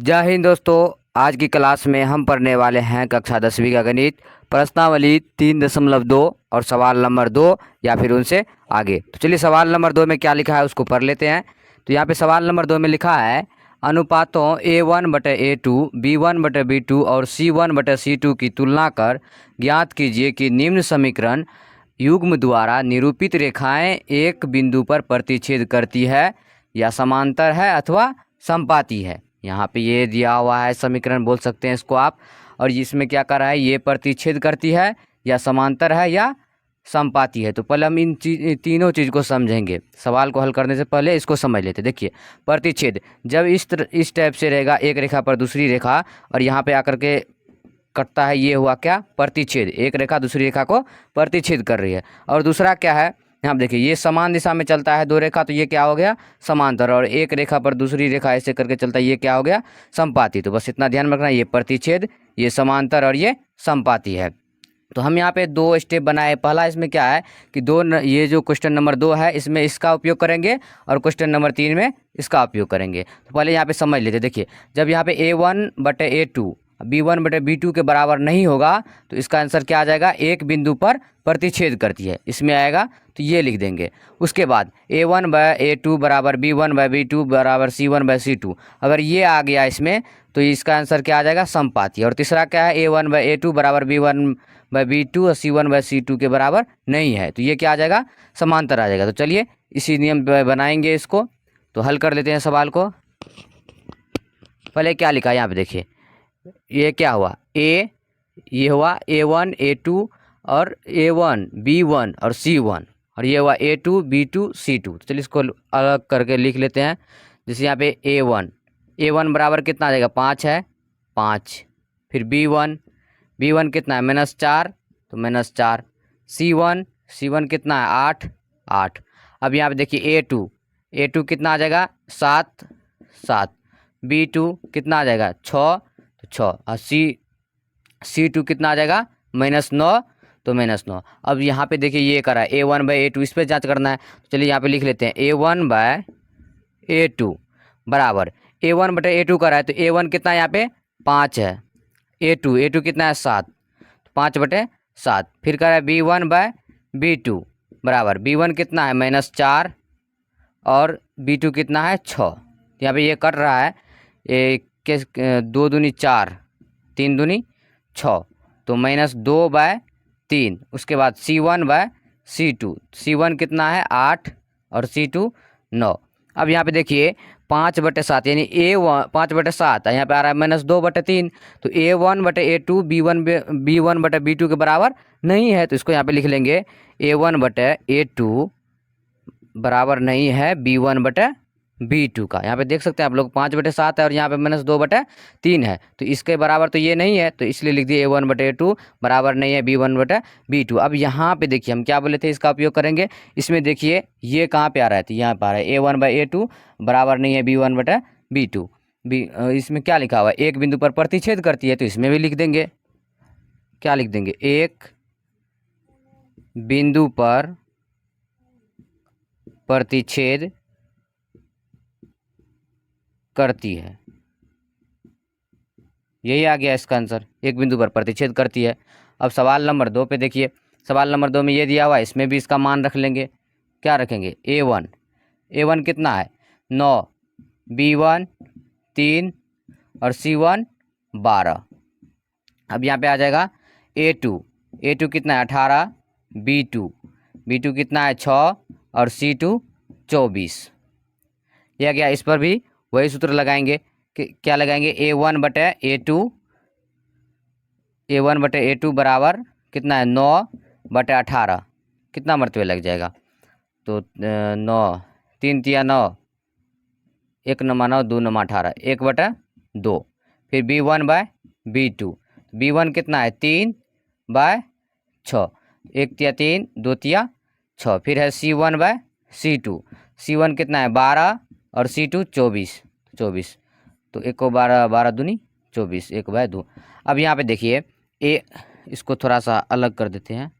जय हिंद दोस्तों। आज की क्लास में हम पढ़ने वाले हैं कक्षा 10वीं का गणित, प्रश्नावली 3.2 और सवाल नंबर 2 या फिर उनसे आगे। तो चलिए सवाल नंबर 2 में क्या लिखा है उसको पढ़ लेते हैं। तो यहाँ पे सवाल नंबर 2 में लिखा है, अनुपातों A1/A2, B1/B2 और C1/C2 की तुलना कर ज्ञात कीजिए कि निम्न समीकरण युग्म द्वारा निरूपित रेखाएं एक बिंदु पर प्रतिच्छेद करती है या समांतर है अथवा समपाती है। यहाँ पे ये दिया हुआ है समीकरण, बोल सकते हैं इसको आप। और इसमें क्या कर रहा है, ये प्रतिच्छेद करती है या समांतर है या समपाती है। तो पहले हम इन तीनों चीज़ को समझेंगे। सवाल को हल करने से पहले इसको समझ लेते। देखिए, प्रतिच्छेद जब इस टाइप से रहेगा, एक रेखा पर दूसरी रेखा, और यहाँ पे आकर के कटता है, ये हुआ क्या, प्रतिच्छेद। एक रेखा दूसरी रेखा को प्रतिच्छेद कर रही है। और दूसरा क्या है, यहाँ देखिए, ये समान दिशा में चलता है दो रेखा, तो ये क्या हो गया, समांतर। और एक रेखा पर दूसरी रेखा ऐसे करके चलता है, ये क्या हो गया, समपाती। तो बस इतना ध्यान में रखना, ये प्रतिच्छेद, ये समांतर और ये समपाती है। तो हम यहाँ पे दो स्टेप बनाए। पहला इसमें क्या है कि ये जो क्वेश्चन नंबर 2 है, इसमें इसका उपयोग करेंगे, और क्वेश्चन नंबर 3 में इसका उपयोग करेंगे। तो पहले यहाँ पे समझ लेते। देखिए, जब यहाँ पे A1/A2 B1/B2 के बराबर नहीं होगा तो इसका आंसर क्या आ जाएगा, एक बिंदु पर प्रतिच्छेद करती है, इसमें आएगा। तो ये लिख देंगे। उसके बाद A1/A2 बराबर B1/B2 बराबर C1/C2, अगर ये आ गया इसमें तो इसका आंसर क्या आ जाएगा, समपाती। और तीसरा क्या है, A1/A2 बराबर B1/B2 और C1/C2 के बराबर नहीं है, तो ये क्या आ जाएगा, समांतर आ जाएगा। तो चलिए इसी नियम पे बनाएंगे इसको। तो हल कर लेते हैं सवाल को। पहले क्या लिखा है यहाँ पे देखिए, ये क्या हुआ, ये हुआ A1/A2 और A1 B1 और C1, और ये हुआ A2 B2 C2। तो चलिए इसको अलग करके लिख लेते हैं। जैसे यहाँ पे A1 बराबर कितना आ जाएगा, 5 है, 5। फिर B1 कितना है, -4, तो -4। C1 कितना है, 8, 8। अब यहाँ पे देखिए A2 कितना आ जाएगा, 7, 7। B2 कितना आ जाएगा, 6, तो 6। और C2 कितना आ जाएगा, -9, तो -9। अब यहाँ पे देखिए ये करा है A1/A2, इस पर जांच करना है। तो चलिए यहाँ पे लिख लेते हैं A1/A2 बराबर A1/A2 करा है, तो A1 कितना है यहाँ पे, 5 है। A2 कितना है, 7, 5/7। फिर करा है B1/B2 बराबर B1 कितना है, -4, और B2 कितना है, 6। यहाँ पे ये कट रहा है, ये 2 दूनी 4, 3 दूनी 6, तो -2/3। उसके बाद C1/C2, C1 कितना है, 8, और C2 9। अब यहाँ पे देखिए 5/7 यानी A1 5/7, यहाँ पे आ रहा है -2/3। तो A1/A2 B1/B2 के बराबर नहीं है, तो इसको यहाँ पे लिख लेंगे A1/A2 बराबर नहीं है B1/B2 का। यहाँ पे देख सकते हैं आप लोग, 5/7 है और यहाँ पे -2/3 है, तो इसके बराबर तो ये नहीं है, तो इसलिए लिख दिए A1/A2 बराबर नहीं है B1/B2। अब यहाँ पे देखिए हम क्या बोले थे, इसका उपयोग करेंगे। इसमें देखिए ये कहाँ पे आ रहा है, तो यहाँ पे आ रहा है A1/A2 बराबर नहीं है B1/B2। इसमें क्या लिखा हुआ है, एक बिंदु पर प्रतिच्छेद करती है, तो इसमें भी लिख देंगे, क्या लिख देंगे, एक बिंदु पर प्रतिच्छेद करती है। यही आ गया इसका आंसर, एक बिंदु पर प्रतिच्छेद करती है। अब सवाल नंबर 2 पे देखिए, सवाल नंबर 2 में ये दिया हुआ है, इसमें भी इसका मान रख लेंगे। क्या रखेंगे, A1 कितना है, 9, B1 3 और C1 12। अब यहाँ पे आ जाएगा A2 कितना है, 18, B2 कितना है, 6, और C2 24। यह गया। इस पर भी वही सूत्र लगाएंगे कि क्या लगाएंगे, A1/A2 बराबर कितना है, 9/18, कितना मरतबे लग जाएगा, तो 9, 3 तिया 9, 1 9 9, 2 9 18, 1/2। फिर B1/B2 कितना है, 3/6, 1 तिया 3, 2 तिया 6। फिर है C1 कितना है, 12, और C2 24। तो 1 को 12, 12 दूनी 24, 1/2। अब यहाँ पे देखिए इसको थोड़ा सा अलग कर देते हैं।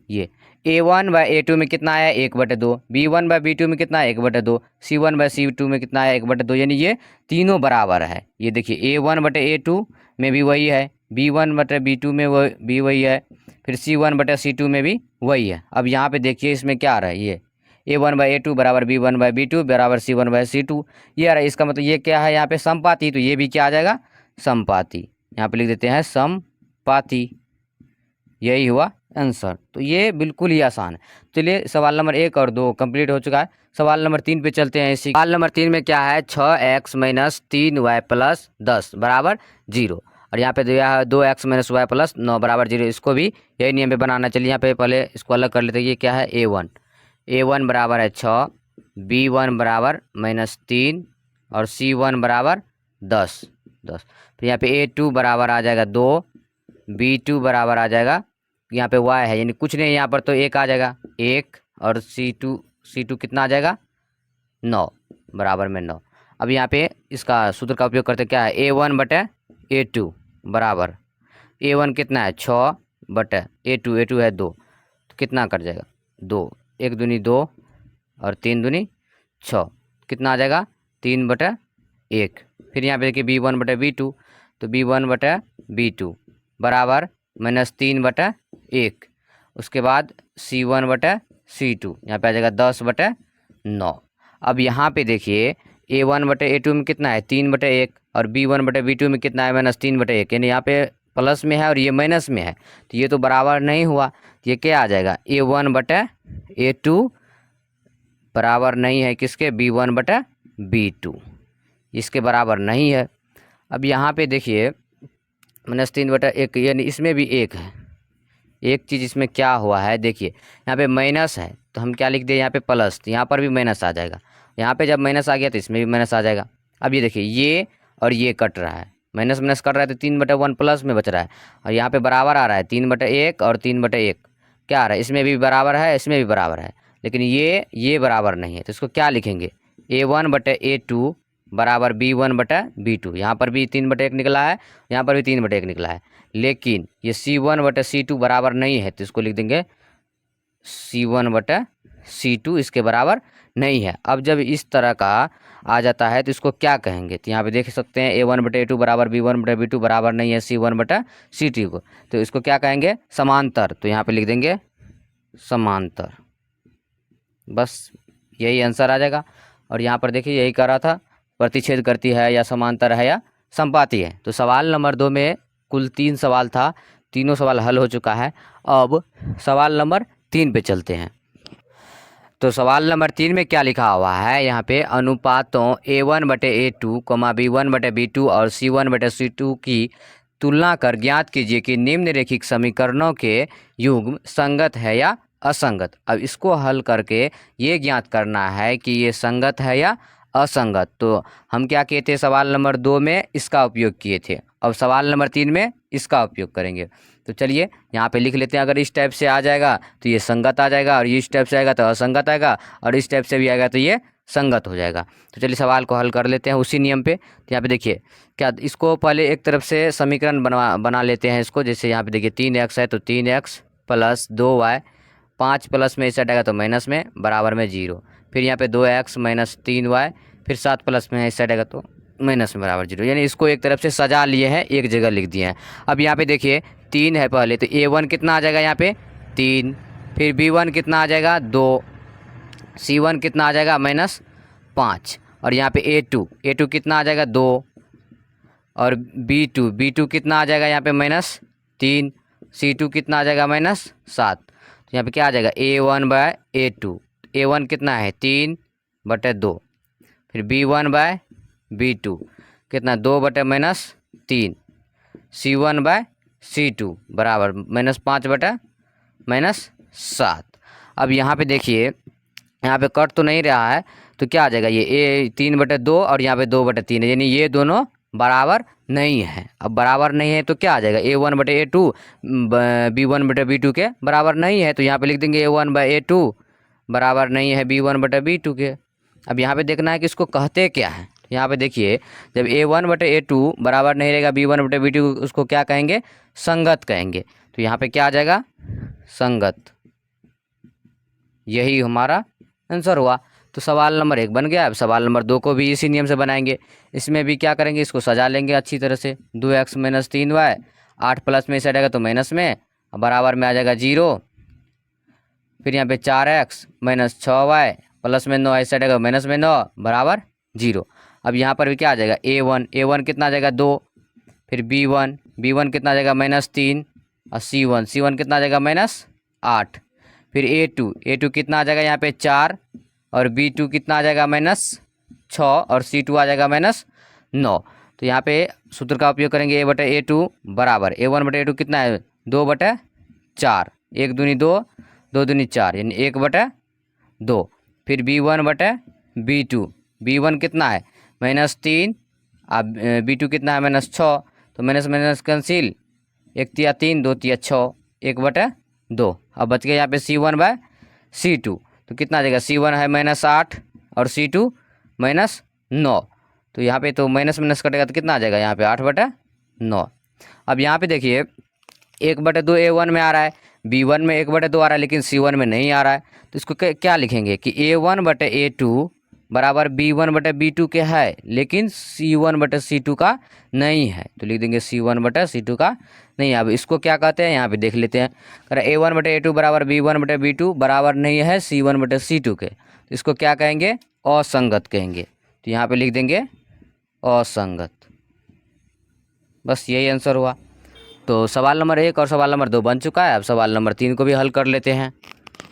ये A1/A2 में कितना आया 1/2, B1/B2 में कितना 1/2, C1/C2 में कितना है 1/2, यानी ये तीनों बराबर है। ये देखिए A1/A2 में भी वही है, B1/B2 में वो भी वही है, फिर C1/C2 में भी वही है। अब यहाँ पे देखिए इसमें क्या आ रहा है, ये A1/A2 बराबर B1/B2 बराबर C1/C2, ये आ रहा है। इसका मतलब ये क्या है यहाँ पे समपाती, तो ये भी क्या आ जाएगा समपाती। यहाँ पे लिख देते हैं समपाती, यही हुआ आंसर। तो ये बिल्कुल ही आसान है। चलिए सवाल नंबर 1 और 2 कंप्लीट हो चुका है। सवाल नंबर 3 पे चलते हैं। इसी सवाल नंबर 3 में क्या है 6x - 3y + 10 बराबर 0, और यहाँ पे दिया है 2x - y + 9 बराबर 0। इसको भी यही नियम पे बनाना। चलिए यहाँ पे पहले इसको अलग कर लेते हैं। ये क्या है A1 बराबर है 6, B1 बराबर -3 और C1 बराबर 10। फिर यहाँ पे A2 बराबर आ जाएगा 2, B2 बराबर आ जाएगा, यहाँ पे y है यानी कुछ नहीं, यहाँ पर तो 1 आ जाएगा 1, और C2 कितना आ जाएगा 9 बराबर में 9। अब यहाँ पे इसका सूत्र का उपयोग करते क्या है A1/A2 बराबर, A1 कितना है 6/A2 है 2, तो कितना कट जाएगा 2, 1 दूनी 2 और 3 दूनी 6, कितना आ जाएगा 3/1। फिर यहाँ पे देखिए B1/B2, तो B1/B2 बराबर -3/1। उसके बाद C1/C2 यहाँ पे आ जाएगा 10/9। अब यहाँ पे देखिए A1/A2 में कितना है 3/1 और B1/B2 में कितना है -3/1, यानी यहाँ पे प्लस में है और ये माइनस में है, तो ये तो बराबर नहीं हुआ। ये क्या आ जाएगा A1/A2 बराबर नहीं है किसके B1/B2, इसके बराबर नहीं है। अब यहाँ पे देखिए -3/1 यानी इसमें भी 1 है। एक चीज़ इसमें क्या हुआ है देखिए, यहाँ पे माइनस है तो हम क्या लिख दें यहाँ पे प्लस, तो यहाँ पर भी माइनस आ जाएगा। यहाँ पे जब माइनस आ गया तो इसमें भी माइनस आ जाएगा। अब ये देखिए ये और ये कट रहा है, माइनस माइनस कट रहा है तो 3/1 प्लस में बच रहा है, और यहाँ पे बराबर आ रहा है 3/1 और 3/1 क्या आ रहा है, इसमें भी बराबर है इसमें भी बराबर है, लेकिन ये बराबर नहीं है। तो इसको क्या लिखेंगे A1/A2 बराबर B1/B2। यहाँ पर भी 3/1 निकला है, यहाँ पर भी 3/1 निकला है, लेकिन ये C1/C2 बराबर नहीं है, तो इसको लिख देंगे C1/C2 इसके बराबर नहीं है। अब जब इस तरह का आ जाता है तो इसको क्या कहेंगे, तो यहाँ पे देख सकते हैं A1/A2 बराबर B1/B2 बराबर नहीं है C1/C2 को, तो इसको क्या कहेंगे समांतर। तो यहाँ पे लिख देंगे समांतर, बस यही आंसर आ जाएगा। और यहाँ पर देखिए यही कर रहा था, प्रतिच्छेद करती है या समांतर है या संपाती है। तो सवाल नंबर 2 में कुल 3 सवाल था, तीनों सवाल हल हो चुका है। अब सवाल नंबर 3 पे चलते हैं। तो सवाल नंबर 3 में क्या लिखा हुआ है यहाँ पे, अनुपातों A1/A2, B1/B2 और C1/C2 की तुलना कर ज्ञात कीजिए कि निम्नलिखित समीकरणों के युग्म संगत है या असंगत। अब इसको हल करके ये ज्ञात करना है कि ये संगत है या असंगत। तो हम क्या किए थे सवाल नंबर 2 में इसका उपयोग किए थे, अब सवाल नंबर 3 में इसका उपयोग करेंगे। तो चलिए यहाँ पे लिख लेते हैं, अगर इस टाइप से आ जाएगा तो ये संगत आ जाएगा, और इस टाइप से आएगा तो असंगत आएगा, और इस टाइप से भी आएगा तो ये संगत हो जाएगा। तो चलिए सवाल को हल कर लेते हैं उसी नियम पे। तो यहाँ पे देखिए क्या, इसको पहले एक तरफ से समीकरण बना लेते हैं इसको। जैसे यहाँ पे देखिए 3x है तो 3x + 2y, 5 प्लस में इस साइड आएगा तो माइनस में बराबर में 0। फिर यहाँ पे 2x - 3y, फिर 7 प्लस में इस साइड आएगा तो माइनस में बराबर 0, यानी इसको एक तरफ से सजा लिए हैं, एक जगह लिख दिए हैं। अब यहाँ पे देखिए 3 है पहले, तो A1 कितना आ जाएगा यहाँ पे 3, फिर B1 कितना आ जाएगा 2, C1 कितना आ जाएगा -5, और यहाँ पे A2 कितना आ जाएगा 2, और B2 कितना आ जाएगा यहाँ पे -3, C2 कितना आ जाएगा -7। तो यहाँ पे क्या आ जाएगा A1/A2, A1 कितना है 3/2, फिर B1/B2 कितना 2/-3, C1/C2 बराबर -5/-7। अब यहाँ पे देखिए यहाँ पे कट तो नहीं रहा है, तो क्या आ जाएगा ये 3/2 और यहाँ पे 2/3 है, यानी ये दोनों बराबर नहीं है। अब बराबर नहीं है तो क्या आ जाएगा A1/A2 B1/B2 के बराबर नहीं है, तो यहाँ पे लिख देंगे A1/A2 बराबर नहीं है B1/B2 के। अब यहाँ पे देखना है कि इसको कहते क्या है। यहाँ पे देखिए जब A1/A2 बराबर नहीं रहेगा B1/B2, उसको क्या कहेंगे संगत कहेंगे। तो यहाँ पे क्या आ जाएगा संगत, यही हमारा आंसर हुआ। तो सवाल नंबर 1 बन गया। अब सवाल नंबर 2 को भी इसी नियम से बनाएंगे। इसमें भी क्या करेंगे, इसको सजा लेंगे अच्छी तरह से। 2x - 3y, 8 प्लस में इस साइड आएगा तो माइनस में, बराबर में आ जाएगा 0। फिर यहाँ पे 4x - 6y प्लस में 9 इस साइड आएगा माइनस में 9 बराबर 0। अब यहाँ पर भी क्या आ जाएगा, a1 कितना आ जाएगा 2, फिर b1 कितना आ जाएगा -3, और c1 कितना आ जाएगा -8। फिर a2 कितना आ जाएगा यहाँ पे 4, और b2 कितना आ जाएगा -6, और c2 आ जाएगा -9। तो यहाँ पे सूत्र का उपयोग करेंगे, a/a2 बराबर a1/a2 कितना है 2/4, 1 दूनी 2, 2 दूनी 4 यानी 1/2। फिर b1 कितना है -3, अब b2 कितना है -6, तो माइनस माइनस कैंसिल, 1 तिया 3, 2 तिया 6, 1/2। अब बच गया यहाँ पे c1/c2, तो कितना आ जाएगा, c1 है -8 और c2 -9। तो यहाँ पे तो माइनस माइनस कटेगा तो कितना आ जाएगा यहाँ पे 8/9। अब यहाँ पे देखिए 1/2 a1 में आ रहा है, b1 में 1/2 आ रहा है, लेकिन c1 में नहीं आ रहा है। तो इसको क्या लिखेंगे कि a1/a2 बराबर b1/b2 के है, लेकिन c1/c2 का नहीं है। तो लिख देंगे c1/c2 का नहीं है। अब इसको क्या कहते हैं यहाँ पे देख लेते हैं। अगर a1/a2 बराबर b1/b2 बराबर नहीं है c1/c2 के, तो इसको क्या कहेंगे, असंगत कहेंगे। तो यहाँ पे लिख देंगे असंगत। बस यही आंसर हुआ। तो सवाल नंबर 1 और सवाल नंबर 2 बन चुका है। अब सवाल नंबर 3 को भी हल कर लेते हैं।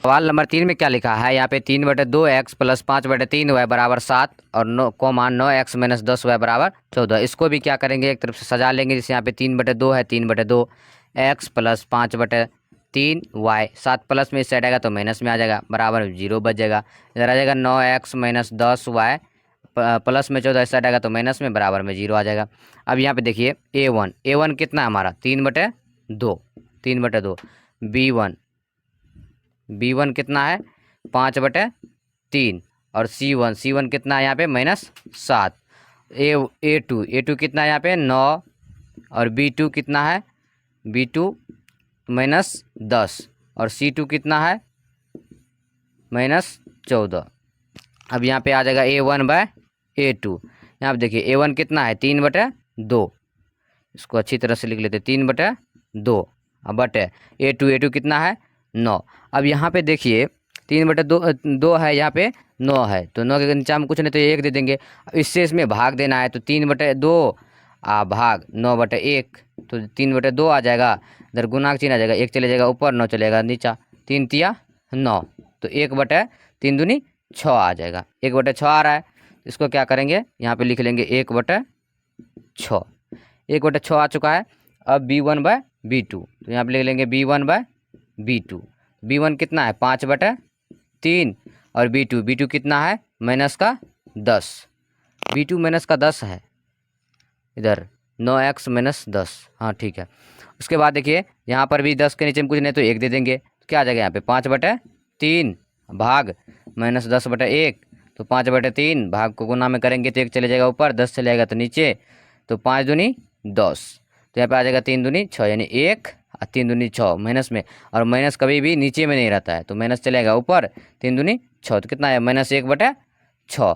सवाल नंबर 3 में क्या लिखा है यहाँ पे, 3/2x प्लस 5/3y बराबर 7 और 9x - 10y बराबर 14। इसको भी क्या करेंगे, एक तरफ से सजा लेंगे। जैसे यहाँ पे 3/2 है, 3/2 x प्लस 5/3y, 7 प्लस में इस साइड आएगा तो माइनस में आ जाएगा, बराबर 0 बच जाएगा। इधर आ जाएगा 9x - 10y प्लस में 14 इस साइड आएगा तो माइनस में, बराबर में 0 आ जाएगा। अब यहाँ पे देखिए a1 कितना है हमारा 3/2, b1 कितना है 5/3, और c1 कितना है यहाँ पे -7। a2 कितना है यहाँ पे 9, और b2 कितना है b2 -10, और c2 कितना है -14। अब यहाँ पे आ जाएगा a1/a2। यहाँ पे देखिए a1 कितना है 3/2, इसको अच्छी तरह से लिख लेते हैं 3/2, अब बटे a2 कितना है 9। अब यहाँ पे देखिए 3/2 है, यहाँ पे 9 है, तो 9 के नीचे में कुछ नहीं तो 1 दे देंगे। इससे इसमें भाग देना है, तो 3/2 भाग 9/1, तो 3/2 आ जाएगा। इधर गुना का चिन्ह आ जाएगा, 1 चले जाएगा ऊपर, 9 चलेगा नीचा, 3 तिया 9, तो 1/3 दूनी 6 आ जाएगा। 1/6 आ रहा है, इसको क्या करेंगे यहाँ पे लिख लेंगे 1/6। 1/6 आ चुका है। अब b1/b2, तो यहाँ पे लिख लेंगे b1/b2। b1 कितना है 5/3, और b2 कितना है -10, b2 -10 है, इधर 9x - 10, हाँ ठीक है। उसके बाद देखिए यहाँ पर भी 10 के नीचे में कुछ नहीं तो 1 दे देंगे, तो क्या आ जाएगा यहाँ पे 5/3 भाग -10/1, तो 5/3 भाग को गुना में करेंगे तो 1 चले जाएगा ऊपर, 10 चले जाएगा तो नीचे, तो 5 दूनी 10, तो यहाँ पे आ जाएगा 3 दूनी 6, यानी 1 और 3 दूनी 6 माइनस में, और माइनस कभी भी नीचे में नहीं रहता है, तो माइनस चलेगा ऊपर, 3 दूनी 6, तो कितना है -1/6।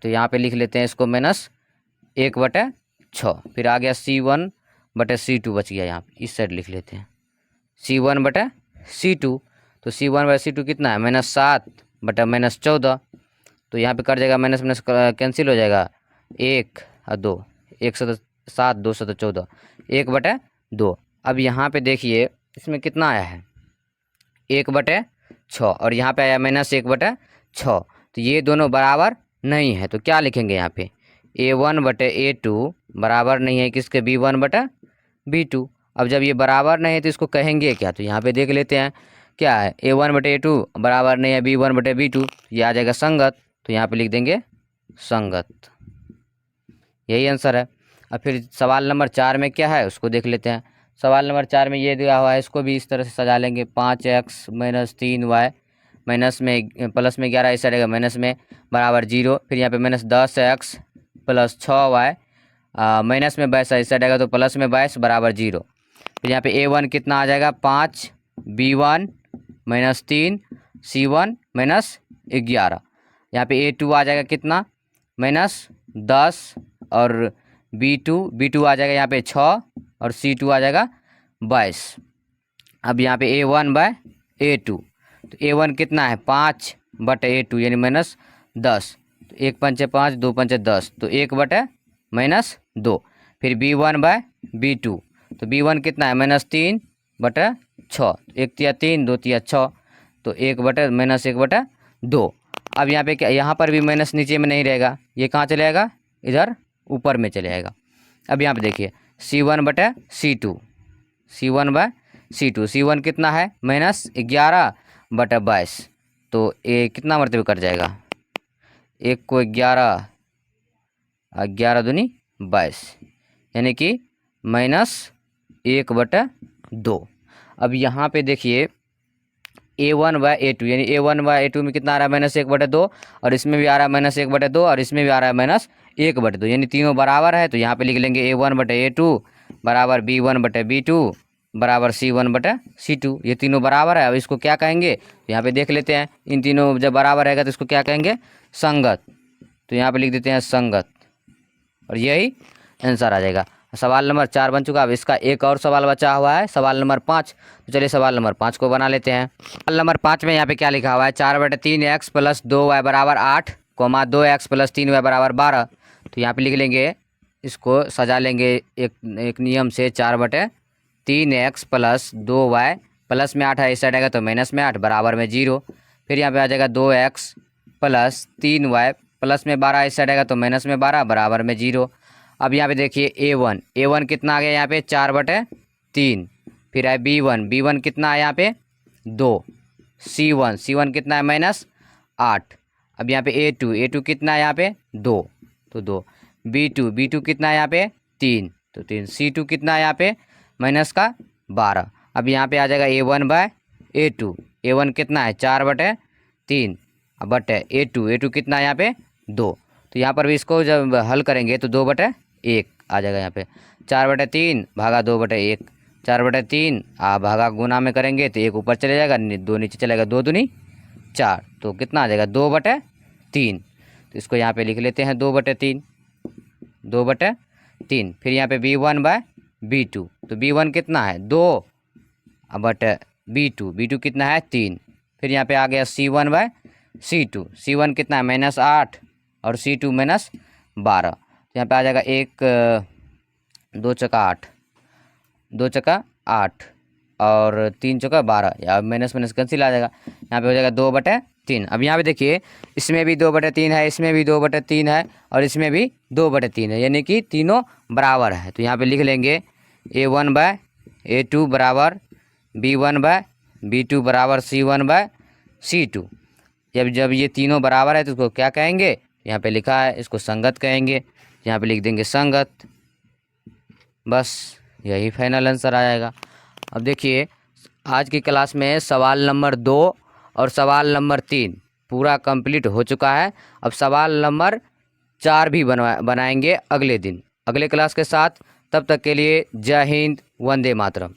तो यहाँ पे लिख लेते हैं इसको -1/6। फिर आ गया c1/c2 बच गया, यहाँ पे इस साइड लिख लेते हैं c1/c2। तो c1/c2 कितना है -7/14, तो यहाँ पे कट जाएगा, माइनस माइनस कैंसिल हो जाएगा, 1 और 2, 1 से 7, 2 से 14, 1/2। अब यहाँ पे देखिए इसमें कितना आया है 1/6, और यहाँ पे आया -1/6, तो ये दोनों बराबर नहीं है। तो क्या लिखेंगे यहाँ पे a1/a2 बराबर नहीं है किसके, b1/b2। अब जब ये बराबर नहीं है तो इसको कहेंगे क्या, तो यहाँ पे देख लेते हैं क्या है, a1/a2 बराबर नहीं है b1/b2, ये आ जाएगा संगत, तो यहाँ पे लिख देंगे संगत। यही आंसर है। अब फिर सवाल नंबर 4 में क्या है उसको देख लेते हैं। सवाल नंबर 4 में ये दिया हुआ है, इसको भी इस तरह से सजा लेंगे। 5x - 3y माइनस में प्लस में 11 ऐसा रहेगा माइनस में, बराबर 0। फिर यहाँ पे -10x प्लस 6y माइनस में 22 ऐसा रहेगा तो प्लस में 22 बराबर 0। फिर यहाँ पे a1 कितना आ जाएगा 5, b1 - 3 C1 माइनस 11। यहाँ पे A2 आ जाएगा कितना, -10 और B2 आ जाएगा यहाँ पे 6 और C2 आ जाएगा 22। अब यहाँ पे A1/A2, तो A1 कितना है 5/A2 यानी -10। तो 1 पंचे 5, 2 पंचे 10, तो 1/-2। फिर B1/B2, तो B1 कितना है -3/6, 1 तिया 3, 2 तिया 6, तो 1/-2। अब यहाँ पे क्या, यहाँ पर भी माइनस नीचे में नहीं रहेगा, ये कहाँ चले जाएगा, इधर ऊपर में चले जाएगा। अब यहाँ पे देखिए C1/C2, C1/C2, C1 कितना है -11/22, तो ये कितना मरतबे कट जाएगा, 1 को 11, 11 दूनी 22, यानी कि -1/2। अब यहाँ पे देखिए A1/A2, यानी A1/A2 में कितना आ रहा है -1/2, और इसमें भी आ रहा है -1/2, और इसमें भी आ रहा है -1/2, यानी तीनों बराबर है। तो यहाँ पे लिख लेंगे A1/A2 बराबर B1/B2 बराबर C1/C2, ये तीनों बराबर है। अब इसको क्या कहेंगे, तो यहाँ पे देख लेते हैं, इन तीनों जब बराबर रहेगा तो इसको क्या कहेंगे, संगत। तो यहाँ पे लिख देते हैं संगत, और यही आंसर आ जाएगा। सवाल नंबर 4 बन चुका। अब इसका एक और सवाल बचा हुआ है, सवाल नंबर 5। तो चलिए सवाल नंबर 5 को बना लेते हैं। सवाल नंबर 5 में यहाँ पे क्या लिखा हुआ है, 4/3x + 2y बराबर 8, 2x + 3y बराबर 12। तो यहाँ पे लिख लेंगे, इसको सजा लेंगे एक नियम से, 4/3x + 2y, प्लस में 8 है इस साइड आएगा तो माइनस में 8 बराबर में 0। फिर यहाँ पे आ जाएगा 2x + 3y, प्लस में 12 इस साइड आएगा तो माइनस में 12 बराबर में 0। अब यहाँ पे देखिए A1 कितना आ गया यहाँ पे 4/3, फिर है B1 कितना है यहाँ पे 2, C1 कितना है -8। अब यहाँ पे A2 कितना है यहाँ पे 2, तो 2, B2 कितना है यहाँ पे 3, तो 3, C2 कितना है यहाँ पे -12। अब यहाँ पे आ जाएगा A1/A2, A1 कितना है 4/3 बट A2 कितना है यहाँ पे 2। तो यहाँ पर भी इसको जब हल करेंगे तो 2/1 आ जाएगा। यहाँ पे 4/3 भागा 2/1, 4/3 भागा गुना में करेंगे तो 1 ऊपर चले जाएगा, 2 नीचे चलेगा, 2 दूनी 4, तो कितना आ जाएगा 2/3। तो इसको यहाँ पे लिख लेते हैं 2/3। फिर यहाँ पे B1/B2, तो B1 कितना है 2/B2 कितना है 3। फिर यहाँ पे आ गया C1/C2, C1 कितना है -8 और C2 -12। तो यहाँ पे आ जाएगा 1 2 चका 8, 2 चका 8 और 3 चका 12, या माइनस कैंसिल आ जाएगा। यहाँ पे हो जाएगा 2/3। अब यहाँ पे देखिए, इसमें भी 2/3 है, इसमें भी 2/3 है, और इसमें भी 2/3 है, यानी कि तीनों बराबर है। तो यहाँ पे लिख लेंगे A1/A2 बराबर B1/B2 बराबर C1/C2। जब ये तीनों बराबर है तो इसको क्या कहेंगे, यहाँ पे लिखा है इसको संगत कहेंगे, यहाँ पे लिख देंगे संगत, बस यही फाइनल आंसर आ जाएगा। अब देखिए, आज की क्लास में सवाल नंबर 2 और सवाल नंबर 3 पूरा कंप्लीट हो चुका है। अब सवाल नंबर 4 भी बनाएंगे अगले दिन, अगले क्लास के साथ। तब तक के लिए जय हिंद, वंदे मातरम।